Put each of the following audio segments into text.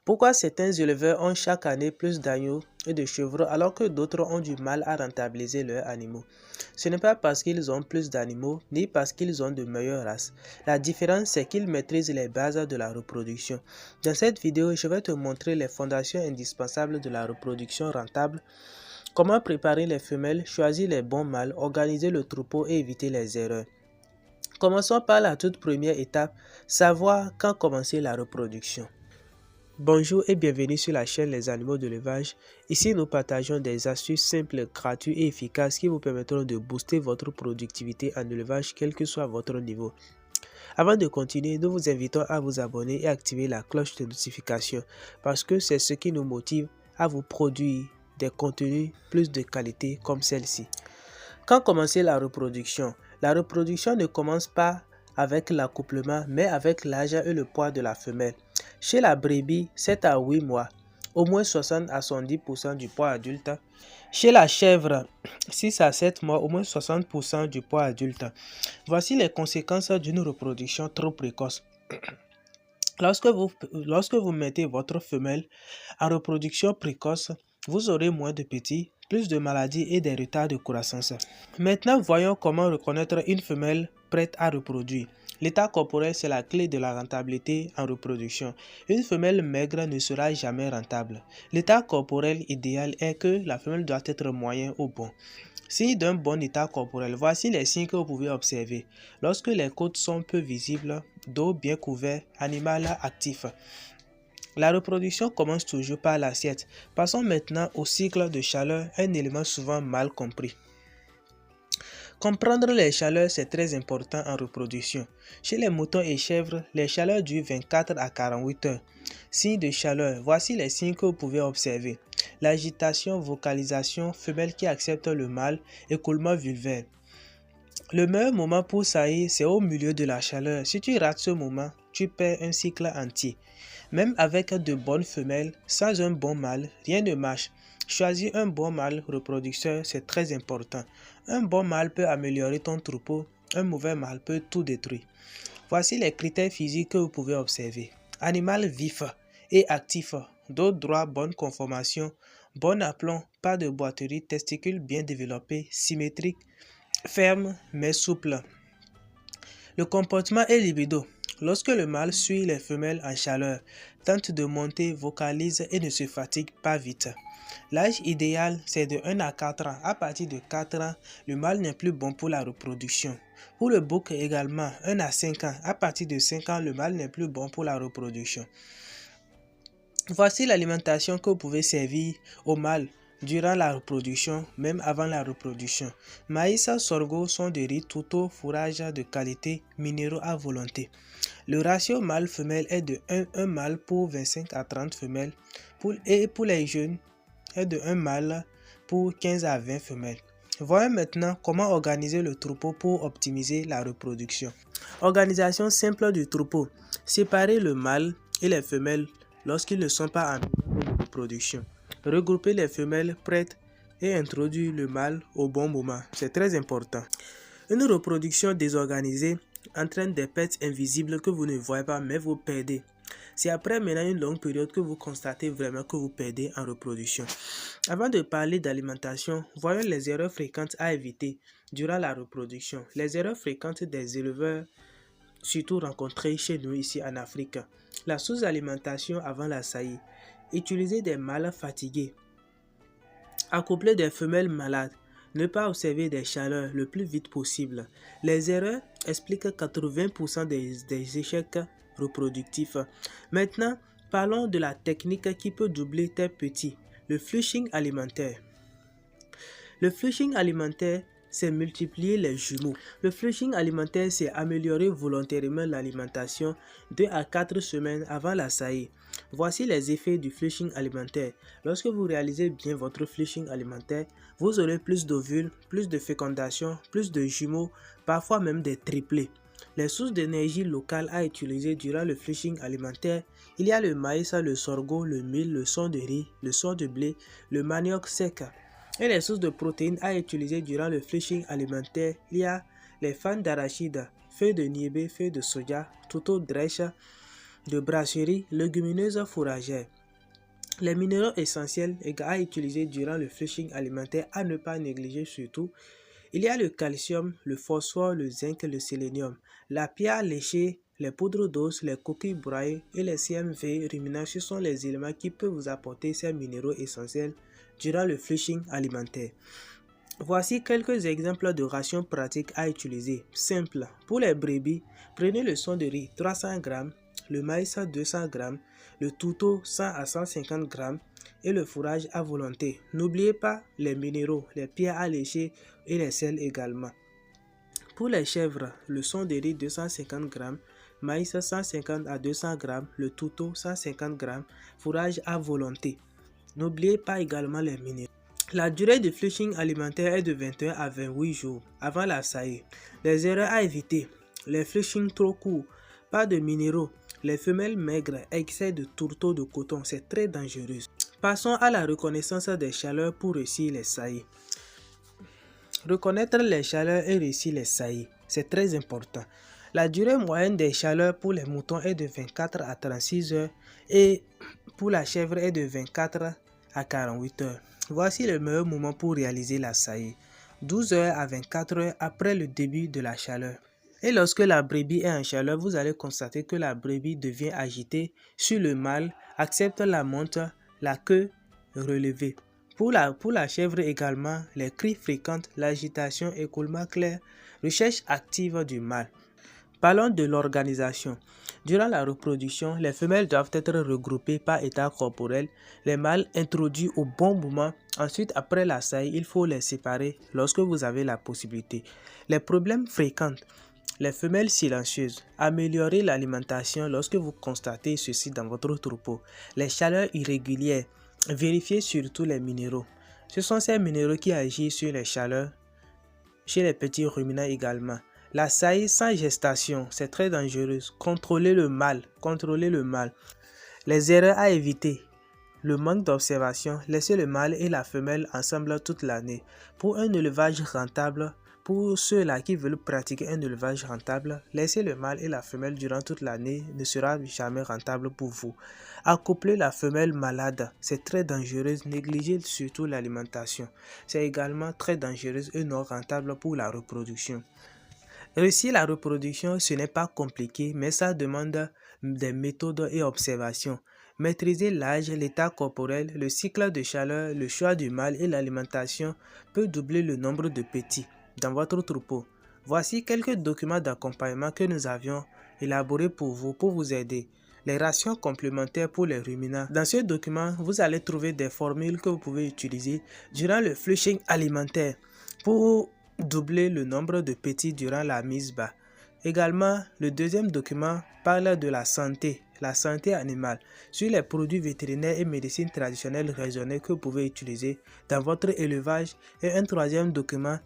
Pourquoi certains éleveurs ont chaque année plus d'agneaux et de chevreaux alors que d'autres ont du mal à rentabiliser leurs animaux? Ce n'est pas parce qu'ils ont plus d'animaux ni parce qu'ils ont de meilleures races. La différence, c'est qu'ils maîtrisent les bases de la reproduction. Dans cette vidéo, je vais te montrer les fondations indispensables de la reproduction rentable, comment préparer les femelles, choisir les bons mâles, organiser le troupeau et éviter les erreurs. Commençons par la toute première étape, savoir quand commencer la reproduction. Bonjour et bienvenue sur la chaîne Les Animaux de l'Élevage. Ici, nous partageons des astuces simples, gratuites et efficaces qui vous permettront de booster votre productivité en élevage, quel que soit votre niveau. Avant de continuer, nous vous invitons à vous abonner et activer la cloche de notification parce que c'est ce qui nous motive à vous produire des contenus plus de qualité comme celle-ci. Quand commencer la reproduction? La reproduction ne commence pas avec l'accouplement, mais avec l'âge et le poids de la femelle. Chez la brebis, 7 à 8 mois, au moins 60 à 70% du poids adulte. Chez la chèvre, 6 à 7 mois, au moins 60% du poids adulte. Voici les conséquences d'une reproduction trop précoce. Lorsque vous mettez votre femelle en reproduction précoce, vous aurez moins de petits, plus de maladies et des retards de croissance. Maintenant, voyons comment reconnaître une femelle prête à reproduire. L'état corporel, c'est la clé de la rentabilité en reproduction. Une femelle maigre ne sera jamais rentable. L'état corporel idéal est que la femelle doit être moyen ou bon. Signe d'un bon état corporel, voici les signes que vous pouvez observer. Lorsque les côtes sont peu visibles, dos bien couvert, animal actif. La reproduction commence toujours par l'assiette. Passons maintenant au cycle de chaleur, un élément souvent mal compris. Comprendre les chaleurs, c'est très important en reproduction. Chez les moutons et chèvres, les chaleurs durent 24 à 48 heures. Signes de chaleur, voici les signes que vous pouvez observer. L'agitation, vocalisation, femelle qui accepte le mâle, écoulement vulvaire. Le meilleur moment pour saillir, c'est au milieu de la chaleur. Si tu rates ce moment, tu perds un cycle entier. Même avec de bonnes femelles, sans un bon mâle, rien ne marche. Choisir un bon mâle reproducteur, c'est très important. Un bon mâle peut améliorer ton troupeau, un mauvais mâle peut tout détruire. Voici les critères physiques que vous pouvez observer. Animal vif et actif, dos droit, bonne conformation, bon aplomb, pas de boiterie, testicules bien développés, symétriques, ferme mais souple. Le comportement est libido. Lorsque le mâle suit les femelles en chaleur, tente de monter, vocalise et ne se fatigue pas vite. L'âge idéal, c'est de 1 à 4 ans. À partir de 4 ans, le mâle n'est plus bon pour la reproduction. Pour le bouc également, 1 à 5 ans. À partir de 5 ans, le mâle n'est plus bon pour la reproduction. Voici l'alimentation que vous pouvez servir au mâle durant la reproduction, même avant la reproduction. Maïs, sorgho sont des riz, touto, fourrage de qualité, minéraux à volonté. Le ratio mâle-femelle est de 1 mâle pour 25 à 30 femelles et pour les jeunes est de 1 mâle pour 15 à 20 femelles. Voyons maintenant comment organiser le troupeau pour optimiser la reproduction. Organisation simple du troupeau. Séparer le mâle et les femelles lorsqu'ils ne sont pas en reproduction. Regrouper les femelles prêtes et introduire le mâle au bon moment. C'est très important. Une reproduction désorganisée entraîne des pertes invisibles que vous ne voyez pas mais vous perdez. C'est après maintenant une longue période que vous constatez vraiment que vous perdez en reproduction. Avant de parler d'alimentation, voyons les erreurs fréquentes à éviter durant la reproduction. Les erreurs fréquentes des éleveurs, surtout rencontrées chez nous ici en Afrique. La sous-alimentation avant la saillie. Utiliser des mâles fatigués. Accoupler des femelles malades. Ne pas observer des chaleurs le plus vite possible. Les erreurs expliquent 80% des échecs reproductifs. Maintenant, parlons de la technique qui peut doubler tes petits. Le flushing alimentaire. Le flushing alimentaire, c'est multiplier les jumeaux. Le flushing alimentaire, c'est améliorer volontairement l'alimentation 2 à 4 semaines avant la saillie. Voici les effets du flushing alimentaire. Lorsque vous réalisez bien votre flushing alimentaire, vous aurez plus d'ovules, plus de fécondation, plus de jumeaux, parfois même des triplés. Les sources d'énergie locales à utiliser durant le flushing alimentaire, il y a le maïs, le sorgho, le mil, le son de riz, le son de blé, le manioc sec. Et les sources de protéines à utiliser durant le flushing alimentaire, il y a les fans d'arachide, feuilles de niébé, feuilles de soja, touto drèche, de brasserie, légumineuses fourragères. Les minéraux essentiels à utiliser durant le flushing alimentaire à ne pas négliger surtout. Il y a le calcium, le phosphore, le zinc, le sélénium, la pierre léchée, les poudres d'os, les coquilles broyées et les CMV ruminants. Ce sont les éléments qui peuvent vous apporter ces minéraux essentiels durant le flushing alimentaire. Voici quelques exemples de rations pratiques à utiliser. Simple. Pour les brebis, prenez le son de riz 300 g, le maïs 200 g, le touto 100 à 150 g et le fourrage à volonté. N'oubliez pas les minéraux, les pierres à lécher et les sels également. Pour les chèvres, le son de riz 250 g, maïs 150 à 200 g, le touto 150 g, fourrage à volonté. N'oubliez pas également les minéraux. La durée de flushing alimentaire est de 21 à 28 jours avant la saillie. Les erreurs à éviter: les flushing trop courts, pas de minéraux, les femelles maigres, excès de tourteaux de coton, c'est très dangereux. Passons à la reconnaissance des chaleurs pour réussir les saillies. Reconnaître les chaleurs et réussir les saillies, c'est très important. La durée moyenne des chaleurs pour les moutons est de 24 à 36 heures et pour la chèvre est de 24 à 48 heures. Voici le meilleur moment pour réaliser la saillie: 12 heures à 24 heures après le début de la chaleur. Et lorsque la brebis est en chaleur, vous allez constater que la brebis devient agitée sur le mâle, accepte la monte, la queue relevée. Pour la chèvre également, les cris fréquents, l'agitation, écoulement clair, recherche active du mâle. Parlons de l'organisation. Durant la reproduction, les femelles doivent être regroupées par état corporel, les mâles introduits au bon moment. Ensuite, après la saillie, il faut les séparer lorsque vous avez la possibilité. Les problèmes fréquents: les femelles silencieuses. Améliorer l'alimentation lorsque vous constatez ceci dans votre troupeau. Les chaleurs irrégulières. Vérifiez surtout les minéraux. Ce sont ces minéraux qui agissent sur les chaleurs, chez les petits ruminants également. La saillie sans gestation, c'est très dangereux. Contrôlez le mâle. Les erreurs à éviter: le manque d'observation. Laissez le mâle et la femelle ensemble toute l'année. Pour un élevage rentable, pour ceux-là qui veulent pratiquer un élevage rentable, laisser le mâle et la femelle durant toute l'année ne sera jamais rentable pour vous. Accoupler la femelle malade, c'est très dangereux. Négligez surtout l'alimentation. C'est également très dangereux et non rentable pour la reproduction. Réussir la reproduction, ce n'est pas compliqué, mais ça demande des méthodes et observations. Maîtriser l'âge, l'état corporel, le cycle de chaleur, le choix du mâle et l'alimentation peut doubler le nombre de petits dans votre troupeau. Voici quelques documents d'accompagnement que nous avions élaborés pour vous aider. Les rations complémentaires pour les ruminants. Dans ce document, vous allez trouver des formules que vous pouvez utiliser durant le flushing alimentaire pour doubler le nombre de petits durant la mise bas. Également, le deuxième document parle de la santé animale, sur les produits vétérinaires et médecine traditionnelle raisonnée que vous pouvez utiliser dans votre élevage. Et un troisième document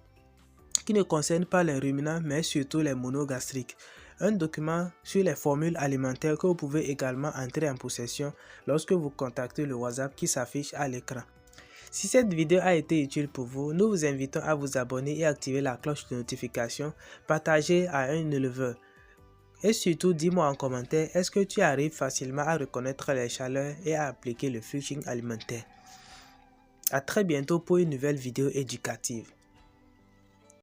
qui ne concerne pas les ruminants mais surtout les monogastriques. Un document sur les formules alimentaires que vous pouvez également entrer en possession lorsque vous contactez le WhatsApp qui s'affiche à l'écran. Si cette vidéo a été utile pour vous, nous vous invitons à vous abonner et activer la cloche de notification, partager à un éleveur. Et surtout, dis-moi en commentaire, est-ce que tu arrives facilement à reconnaître les chaleurs et à appliquer le flushing alimentaire? À très bientôt pour une nouvelle vidéo éducative.